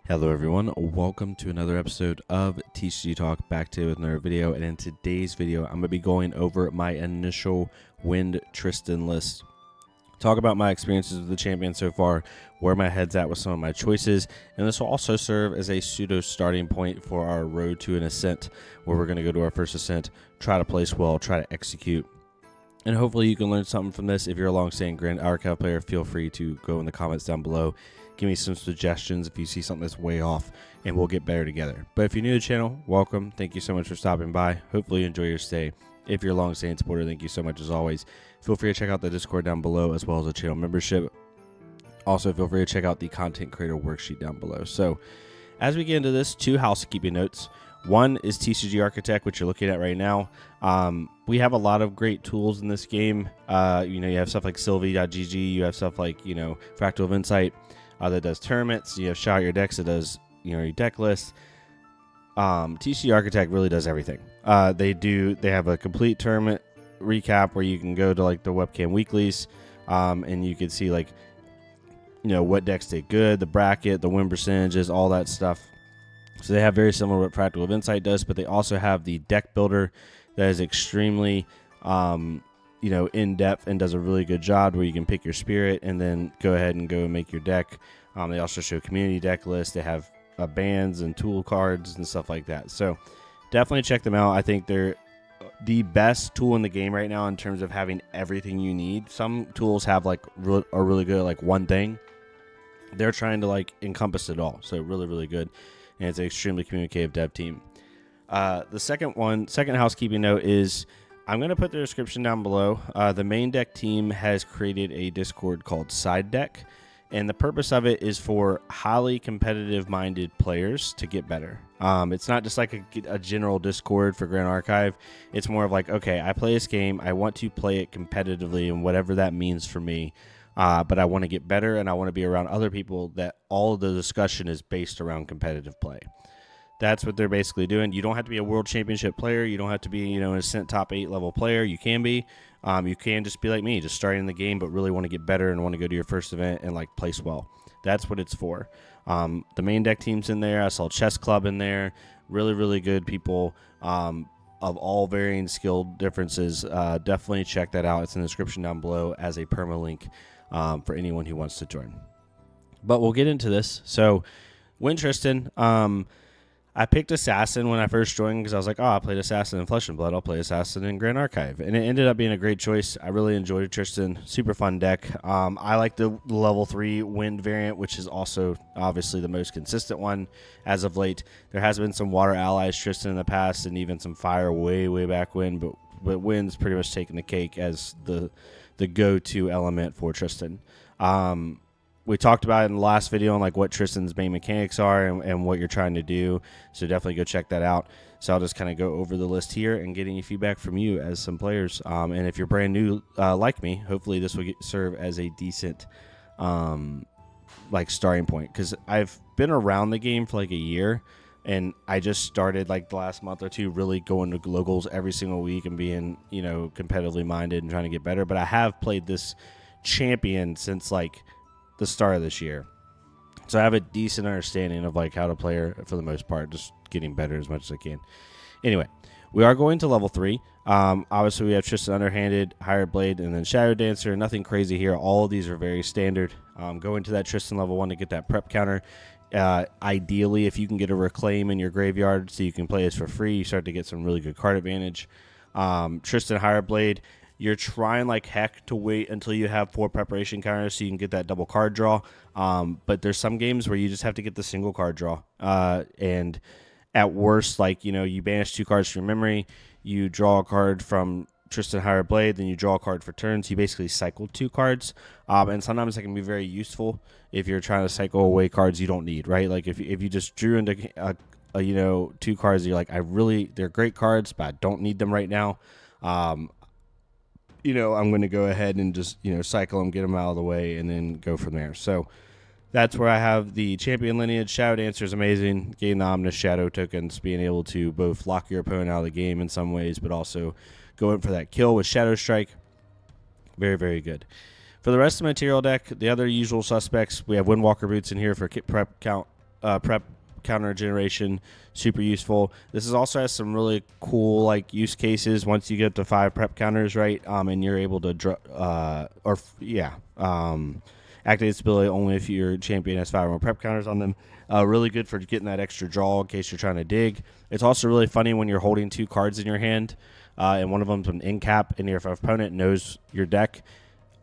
Hello everyone, welcome to another episode of TCG Talk, back to with another video. And in today's video I'm going to be going over my initial Wind Tristan list, talk about my experiences with the champion so far, where my head's at with some of my choices, and this will also serve as a pseudo starting point for our road to an ascent, where we're going to go to our first ascent, try to place well, try to execute. And hopefully you can learn something from this. If you're a long-standing Grand Archive player, feel free to go in the comments down below. Give me some suggestions if you see something that's way off, and we'll get better together. But if you're new to the channel, welcome. Thank you so much for stopping by. Hopefully you enjoy your stay. If you're a long-standing supporter, thank you so much as always. Feel free to check out the Discord down below, as well as the channel membership. Also, feel free to check out the content creator worksheet down below. So as we get into this, two housekeeping notes. One is TCG Architect, which you're looking at right now. We have a lot of great tools in this game. You have stuff like Sylvie.gg. You have stuff like, Fractal of Insight that does tournaments. You have Shout Out Your Decks that does, your deck list. TCG Architect really does everything. They have a complete tournament recap where you can go to like the webcam weeklies, and you can see like, what decks did good, the bracket, the win percentages, all that stuff. So they have very similar to what Fractal of Insight does, but they also have the deck builder that is extremely, in depth and does a really good job, where you can pick your spirit and then go ahead and go and make your deck. They also show community deck lists. They have bands and tool cards and stuff like that. So definitely check them out. I think they're the best tool in the game right now in terms of having everything you need. Some tools have are really good at like one thing. They're trying to like encompass it all. So really, really good. And it's an extremely communicative dev team. The second housekeeping note is I'm going to put the description down below. The main deck team has created a Discord called Side Deck, and the purpose of it is for highly competitive-minded players to get better. It's not just like a general Discord for Grand Archive. It's more of like, okay, I play this game. I want to play it competitively, and whatever that means for me. But I want to get better, and I want to be around other people that all of the discussion is based around competitive play. That's what they're basically doing. You don't have to be a world championship player. You don't have to be, an Ascent top 8 level player. You can be. You can just be like me, just starting the game, but really want to get better and want to go to your first event and like place well. That's what it's for. The main deck team's in there. I saw Chess Club in there. Really, really good people of all varying skill differences. Definitely check that out. It's in the description down below as a permalink for anyone who wants to join. But we'll get into this. So, Wind Tristan. I picked Assassin when I first joined because I was like, I played Assassin in Flesh and Blood. I'll play Assassin in Grand Archive. And it ended up being a great choice. I really enjoyed Tristan. Super fun deck. I like the level 3 Wind variant, which is also obviously the most consistent one as of late. There has been some Water Allies Tristan in the past and even some Fire way, way back when. But Wind's pretty much taken the cake as the go-to element for Tristan. We talked about it in the last video on like what Tristan's main mechanics are and what you're trying to do. So definitely go check that out. So I'll just kind of go over the list here and get any feedback from you as some players. And if you're brand new like me, hopefully this will serve as a decent starting point. Because I've been around the game for like a year. And I just started like the last month or two really going to locals every single week and being, competitively minded and trying to get better. But I have played this champion since like the start of this year. So I have a decent understanding of like how to play her for the most part, just getting better as much as I can. Anyway, we are going to level 3. Obviously we have Tristan Underhanded, Hired Blade, and then Shadow Dancer. Nothing crazy here. All of these are very standard. Go into that Tristan level 1 to get that prep counter. Ideally, if you can get a Reclaim in your graveyard so you can play this for free, you start to get some really good card advantage. Tristan Hired Blade, you're trying like heck to wait until you have 4 preparation counters so you can get that double card draw. But there's some games where you just have to get the single card draw. And at worst, you banish 2 cards from your memory, you draw a card from Tristan Hired Blade, then you draw a card for turns. You basically cycle 2 cards. And sometimes it can be very useful if you're trying to cycle away cards you don't need, right? Like if you just drew into 2 cards, you're like, they're great cards, but I don't need them right now. I'm going to go ahead and just, cycle them, get them out of the way, and then go from there. So that's where I have the champion lineage. Shadow Dancer is amazing. Getting the Omnis Shadow tokens, being able to both lock your opponent out of the game in some ways, but also go in for that kill with Shadow Strike. Very, very good. For the rest of the material deck, the other usual suspects, we have Windwalker Boots in here for prep count prep counter generation, super useful. This is also has some really cool like use cases once you get to 5 prep counters, right? And you're able to activate its ability only if your champion has 5 or more prep counters on them. Really good for getting that extra draw in case you're trying to dig. It's also really funny when you're holding 2 cards in your hand, and one of them's an end cap, and if your opponent knows your deck,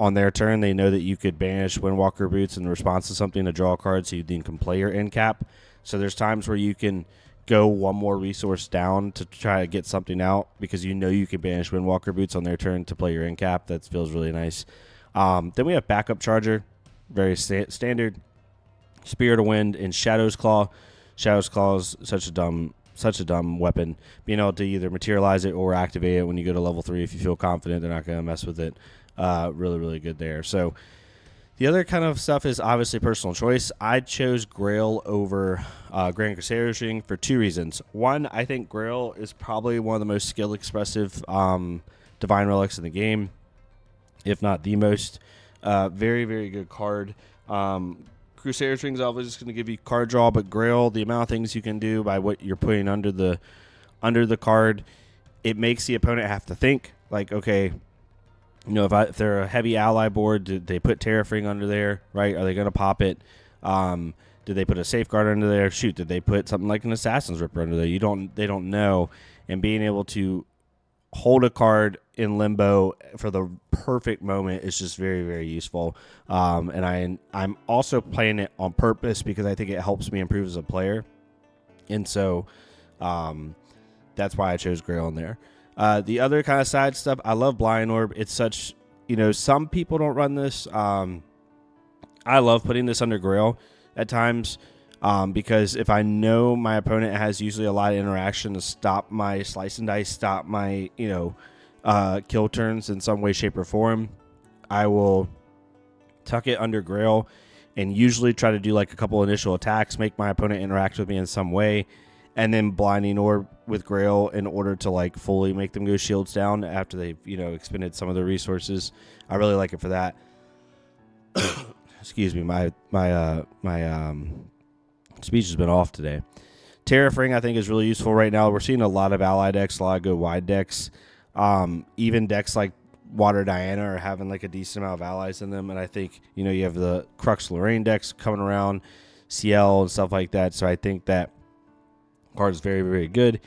on their turn, they know that you could banish Windwalker Boots in response to something to draw a card, so you then can play your end cap. So there's times where you can go one more resource down to try to get something out because you know you can banish Windwalker Boots on their turn to play your end cap. That feels really nice. Then we have Backup Charger, very standard. Spirit of Wind and Shadow's Claw. Shadow's Claw is such a dumb weapon. Being able to either materialize it or activate it when you go to level 3 if you feel confident they're not going to mess with it. Really, really good there. So the other kind of stuff is obviously personal choice. I chose Grail over Grand Crusader's Ring for 2 reasons. One, I think Grail is probably one of the most skill expressive Divine Relics in the game, if not the most. Very, very good card. Crusader's Ring is obviously just going to give you card draw, but Grail, the amount of things you can do by what you're putting under the card, it makes the opponent have to think. Like, okay, you know, if they're a heavy ally board, did they put Terrafring under there, right? Are they going to pop it? Did they put a Safeguard under there? Shoot, did they put something like an Assassin's Ripper under there? They don't know. And being able to hold a card in limbo for the perfect moment is just very, very useful. And I'm also playing it on purpose because I think it helps me improve as a player. And so that's why I chose Grail in there. The other kind of side stuff, I love Blind Orb. It's such, some people don't run this. I love putting this under Grail at times because if I know my opponent has usually a lot of interaction to stop my Slice and Dice, stop my, kill turns in some way, shape, or form, I will tuck it under Grail and usually try to do like a couple initial attacks, make my opponent interact with me in some way, and then Blinding Orb with Grail in order to like fully make them go shields down after they've expended some of their resources. I really like it for that. Excuse me, my speech has been off today. Terrafring I think is really useful right now. We're seeing a lot of ally decks, a lot of good wide decks. Even decks like Water Diana are having like a decent amount of allies in them, and I think you have the Crux Lorraine decks coming around, CL and stuff like that. So I think that card is very, very good.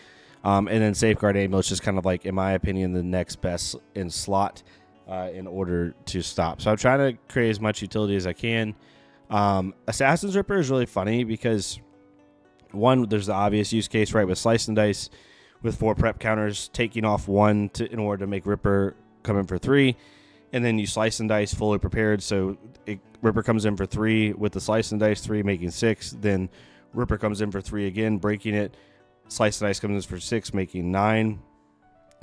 And then Safeguard Amulet is just kind of like, in my opinion, the next best in slot in order to stop. So I'm trying to create as much utility as I can. Assassin's Ripper is really funny because, one, there's the obvious use case, right, with Slice and Dice with 4 prep counters, taking off 1 in order to make Ripper come in for 3. And then you Slice and Dice fully prepared, so Ripper comes in for 3 with the Slice and Dice 3, making 6. Then Ripper comes in for 3 again, breaking it. Slice and Dice comes in for 6, making 9.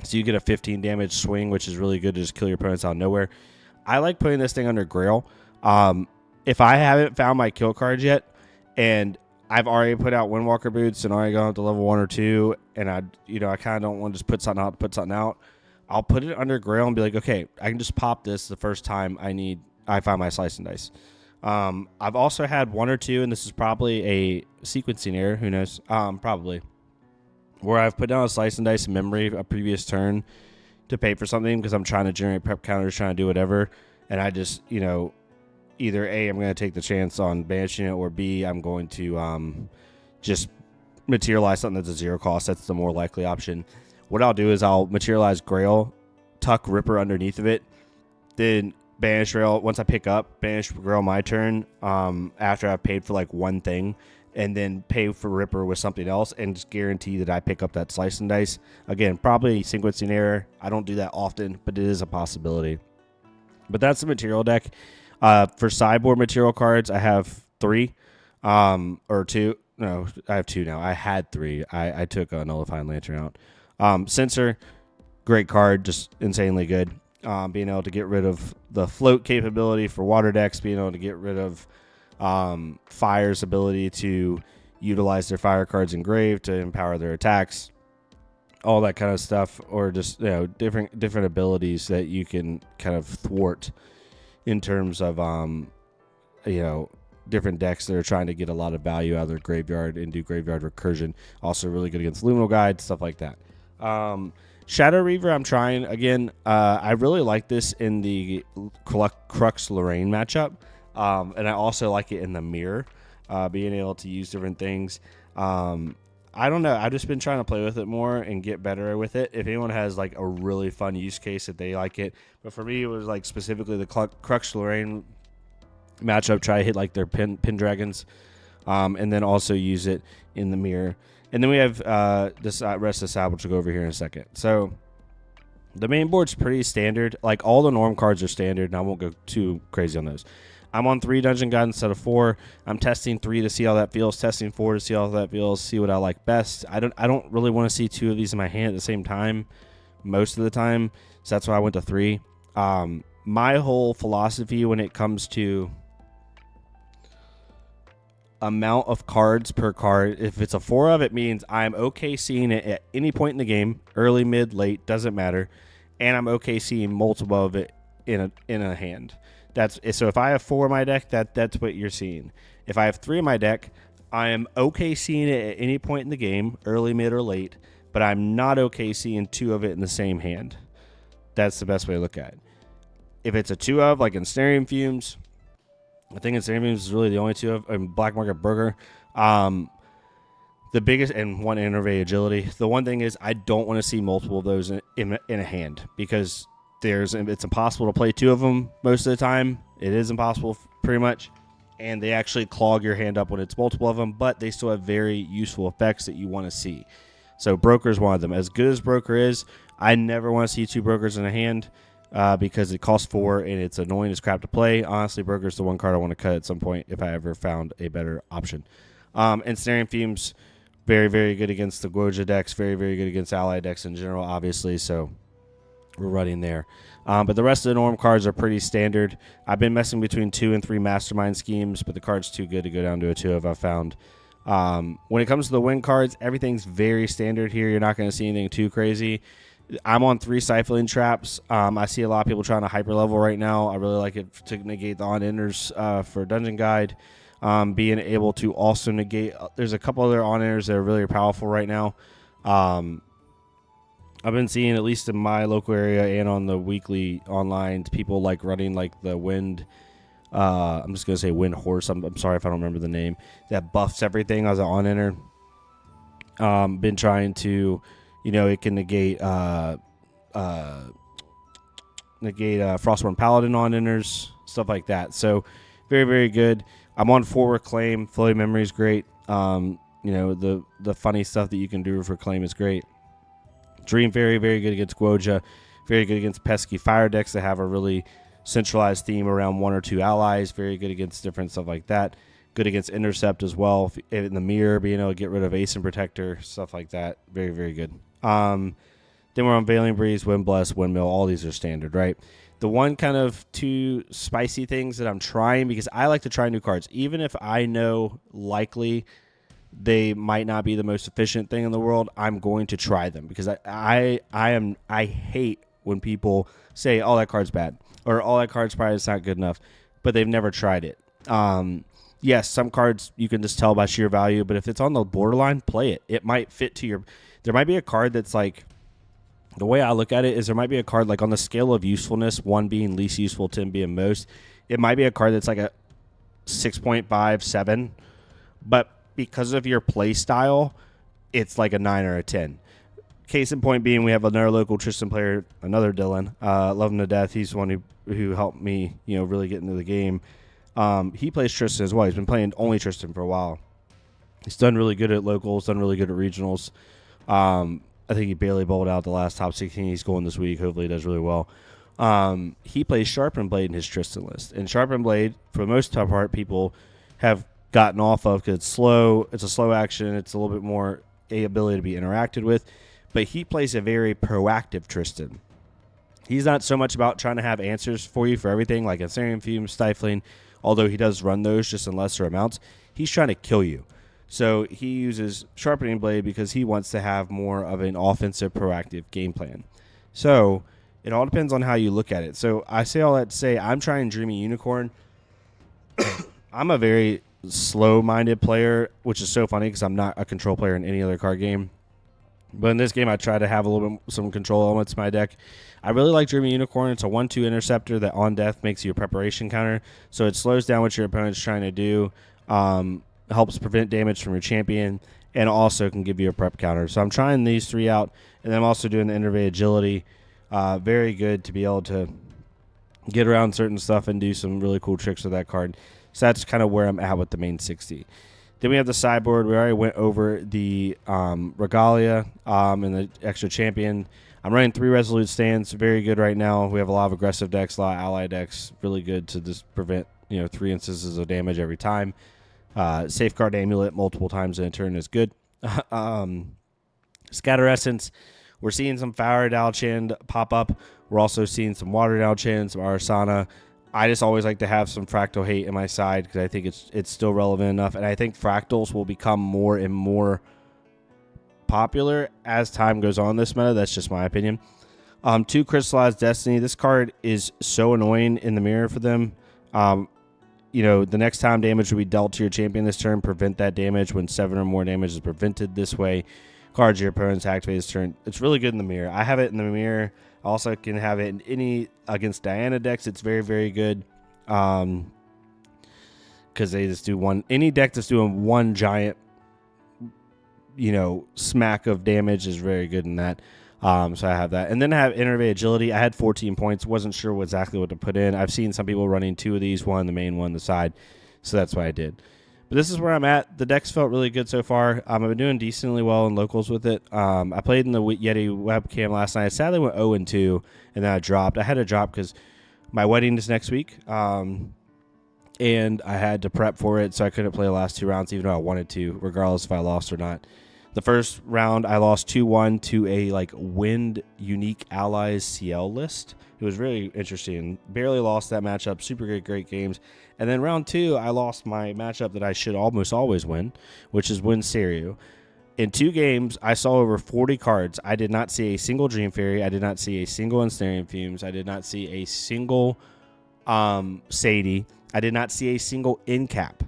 So you get a 15 damage swing, which is really good to just kill your opponents out of nowhere. I like putting this thing under Grail. If I haven't found my kill cards yet, and I've already put out Windwalker Boots and already gone up to level 1 or 2, and I kind of don't want to just put something out, I'll put it under Grail and be like, okay, I can just pop this the first time I find my Slice and Dice. I've also had 1 or 2, and this is probably a sequencing error, who knows, probably, where I've put down a Slice and Dice in memory a previous turn to pay for something because I'm trying to generate prep counters, trying to do whatever, and I just, either A, I'm going to take the chance on banishing it, or B, I'm going to just materialize something that's a 0 cost. That's the more likely option. What I'll do is I'll materialize Grail, tuck Ripper underneath of it, then banish Grail. Once I pick up, banish Grail my turn after I've paid for like 1 thing, and then pay for Ripper with something else and just guarantee that I pick up that Slice and Dice. Again, probably a sequencing error. I don't do that often, but it is a possibility. But that's the material deck. For sideboard material cards, I have 3 or 2. No, I have 2 now. I had 3. I took a Nullifying Lantern out. Censor, great card, just insanely good. Being able to get rid of the float capability for water decks, being able to get rid of Fire's ability to utilize their fire cards engraved to empower their attacks, all that kind of stuff, or just different abilities that you can kind of thwart in terms of different decks that are trying to get a lot of value out of their graveyard and do graveyard recursion. Also really good against Luminal Guide, stuff like that. Shadow Reaver, I'm trying. Again, I really like this in the Crux Lorraine matchup. And I also like it in the mirror, being able to use different things. I don't know. I've just been trying to play with it more and get better with it. If anyone has like a really fun use case that they like it. But for me, it was like specifically the Crux Lorraine matchup. Try to hit like their pin dragons, and then also use it in the mirror. And then we have this rest of the side, which will go over here in a second. So the main board's pretty standard. Like all the norm cards are standard, and I won't go too crazy on those. I'm on 3 Dungeon Guide instead of 4. I'm testing 3 to see how that feels, testing 4 to see how that feels, see what I like best. I don't really want to see 2 of these in my hand at the same time most of the time, so that's why I went to 3. My whole philosophy when it comes to amount of cards per card, if it's a 4 of, it means I'm okay seeing it at any point in the game, early, mid, late, doesn't matter, and I'm okay seeing multiple of it in a hand. So if I have 4 in my deck, that's what you're seeing. If I have 3 in my deck, I am okay seeing it at any point in the game, early, mid, or late, but I'm not okay seeing 2 of it in the same hand. That's the best way to look at it. If it's a 2 of, like Ensnaring Fumes, I think Ensnaring Fumes is really the only 2 of, and Black Market Burger. The biggest, and 1 Innervate Agility. The one thing is I don't want to see multiple of those in a hand, because it's impossible to play 2 of them most of the time. It is impossible pretty much, and they actually clog your hand up when it's multiple of them, but they still have very useful effects that you want to see. So Broker is one of them. As good as Broker is, I never want to see 2 Brokers in a hand because it costs 4 and it's annoying as crap to play. Honestly, Broker is the one card I want to cut at some point if I ever found a better option. Ensnaring Fumes, very, very good against the Goja decks, very, very good against ally decks in general, obviously, so we're running there. But the rest of the norm cards are pretty standard. I've been messing between 2 and 3 Mastermind Schemes, but the card's too good to go down to a 2 if I've found. When it comes to the win cards, everything's very standard here. You're not going to see anything too crazy. I'm on 3 Stifling Traps. I see a lot of people trying to hyper level right now. I really like it to negate the on-enders for Dungeon Guide. Being able to also negate, there's a couple other on-enders that are really powerful right now. I've been seeing, at least in my local area and on the weekly online, people like running like the Wind. I'm just going to say Wind Horse. I'm sorry if I don't remember the name. That buffs everything as an on-enter. Been trying to, it can negate Frostborn Paladin on-enters, stuff like that. So very, very good. I'm on 4 Reclaim. Floating Memory is great. The funny stuff that you can do with Reclaim is great. Dream, very, very good against Goja. Very good against pesky fire decks that have a really centralized theme around 1 or 2 allies. Very good against different stuff like that. Good against Intercept as well. In the mirror, being able to get rid of Ace and Protector, stuff like that. Very, very good. Then we're on Veiling Breeze, Wind Blast, Windmill. All these are standard, right? The one kind of 2 spicy things that I'm trying, because I like to try new cards, even if I know likely they might not be the most efficient thing in the world, I'm going to try them, because I hate when people say, "Oh, that card's bad," or "Oh, that card's probably not good enough," but they've never tried it. Yes, some cards you can just tell by sheer value, but if it's on the borderline, play it. It might fit to your. There might be a card that's like. The way I look at it is there might be a card like on the scale of usefulness, 1 being least useful, 10 being most. It might be a card that's like a 6.5, 7, but because of your play style, it's like a 9 or a 10. Case in point being, we have another local Tristan player, another Dylan. Love him to death. He's the one who helped me, really get into the game. He plays Tristan as well. He's been playing only Tristan for a while. He's done really good at locals, done really good at regionals. I think he barely bowled out the last top 16 he's going this week. Hopefully he does really well. He plays Sharpened Blade in his Tristan list. And Sharpened Blade, for the most part, people have gotten off of because it's slow. It's a slow action. It's a little bit more ability to be interacted with. But he plays a very proactive Tristan. He's not so much about trying to have answers for you for everything, like Ensnaring Fume, Stifling, although he does run those just in lesser amounts. He's trying to kill you. So he uses Sharpening Blade because he wants to have more of an offensive, proactive game plan. So it all depends on how you look at it. So I say all that to say I'm trying Dreamy Unicorn. I'm a very slow-minded player, which is so funny because I'm not a control player in any other card game. But in this game, I try to have a little bit some control elements in my deck. I really like Dreaming Unicorn. It's a 1/2 interceptor that on death makes you a preparation counter. So it slows down what your opponent's trying to do, helps prevent damage from your champion, and also can give you a prep counter. So I'm trying these 3 out, and then I'm also doing the Innervate Agility. Very good to be able to get around certain stuff and do some really cool tricks with that card. So that's kind of where I'm at with the main 60. Then we have the sideboard. We already went over the Regalia and the extra champion. I'm running 3 Resolute Stands. Very good right now. We have a lot of aggressive decks, a lot of ally decks. Really good to just prevent 3 instances of damage every time. Safeguard Amulet multiple times in a turn is good. Scatter Essence. We're seeing some Fire Dalchand pop up. We're also seeing some Water Dalchand, some Arasana. I just always like to have some Fractal hate in my side because I think it's still relevant enough. And I think Fractals will become more and more popular as time goes on this meta. That's just my opinion. 2 Crystallized Destiny. This card is so annoying in the mirror for them. The next time damage will be dealt to your champion this turn, prevent that damage when 7 or more damage is prevented this way. Cards your opponent's activate this turn. It's really good in the mirror. I have it in the mirror. I also can have it in any against Diana decks. It's very, very good. Because they just do any deck that's doing one giant, smack of damage is very good in that. So I have that. And then I have Innervate Agility. I had 14 points. Wasn't sure exactly what to put in. I've seen some people running 2 of these, one the main, one the side. So that's what I did. But this is where I'm at. The decks felt really good so far. I've been doing decently well in locals with it. I played in the Yeti webcam last night. I sadly went 0-2, and then I dropped. I had to drop because my wedding is next week, and I had to prep for it, so I couldn't play the last 2 rounds, even though I wanted to, regardless if I lost or not. The first round, I lost 2-1 to a Wind Unique Allies CL list. It was really interesting. Barely lost that matchup. Super great games. And then round 2, I lost my matchup that I should almost always win, which is Wind Serio. In 2 games, I saw over 40 cards. I did not see a single Dream Fairy. I did not see a single Ensnaring Fumes. I did not see a single Sadie. I did not see a single Incap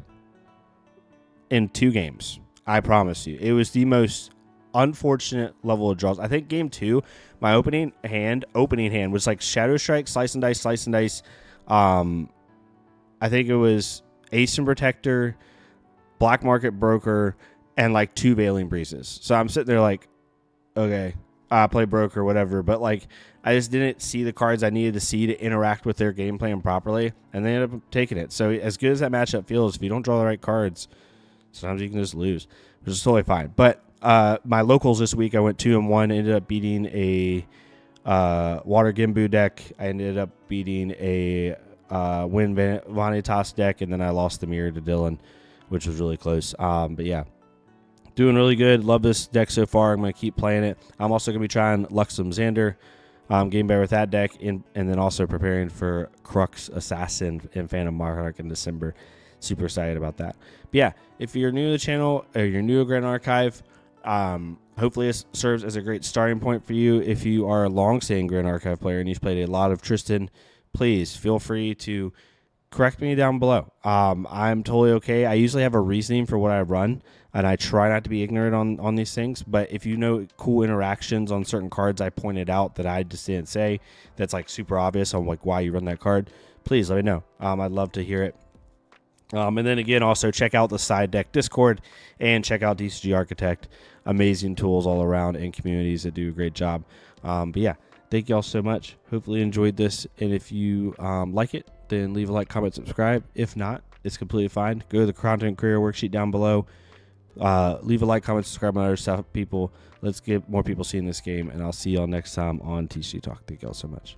in 2 games. I promise you. It was the most unfortunate level of draws. I think game 2, my opening hand was Shadow Strike, Slice and Dice. I think it was Ace and Protector, Black Market Broker, and 2 Veiling Breezes. So I'm sitting there okay, I play Broker, whatever. But I just didn't see the cards I needed to see to interact with their game plan properly, and they ended up taking it. So as good as that matchup feels, if you don't draw the right cards, sometimes you can just lose, which is totally fine. But my locals this week, I went 2-1, ended up beating a Water Gimbu deck. I ended up beating a Wind Vanitas deck, and then I lost the mirror to Dylan, which was really close. But yeah, doing really good. Love this deck so far. I'm going to keep playing it. I'm also going to be trying Luxem Xander, getting better with that deck, and then also preparing for Crux Assassin and Phantom Monarch in December. Super excited about that. But yeah, if you're new to the channel or you're new to Grand Archive, hopefully it serves as a great starting point for you. If you are a long-standing Grand Archive player and you've played a lot of Tristan, please feel free to correct me down below. I'm totally okay. I usually have a reasoning for what I run, and I try not to be ignorant on these things. But if you know cool interactions on certain cards I pointed out that I just didn't say, that's super obvious on why you run that card, please let me know. I'd love to hear it. And then again, also check out the side deck Discord and check out TCG Architect. Amazing tools all around and communities that do a great job. But yeah, thank you all so much. Hopefully you enjoyed this. And if you like it, then leave a like, comment, subscribe. If not, it's completely fine. Go to the content creator worksheet down below. Leave a like, comment, subscribe on other stuff, people. Let's get more people seeing this game. And I'll see y'all next time on TCG Talk. Thank you all so much.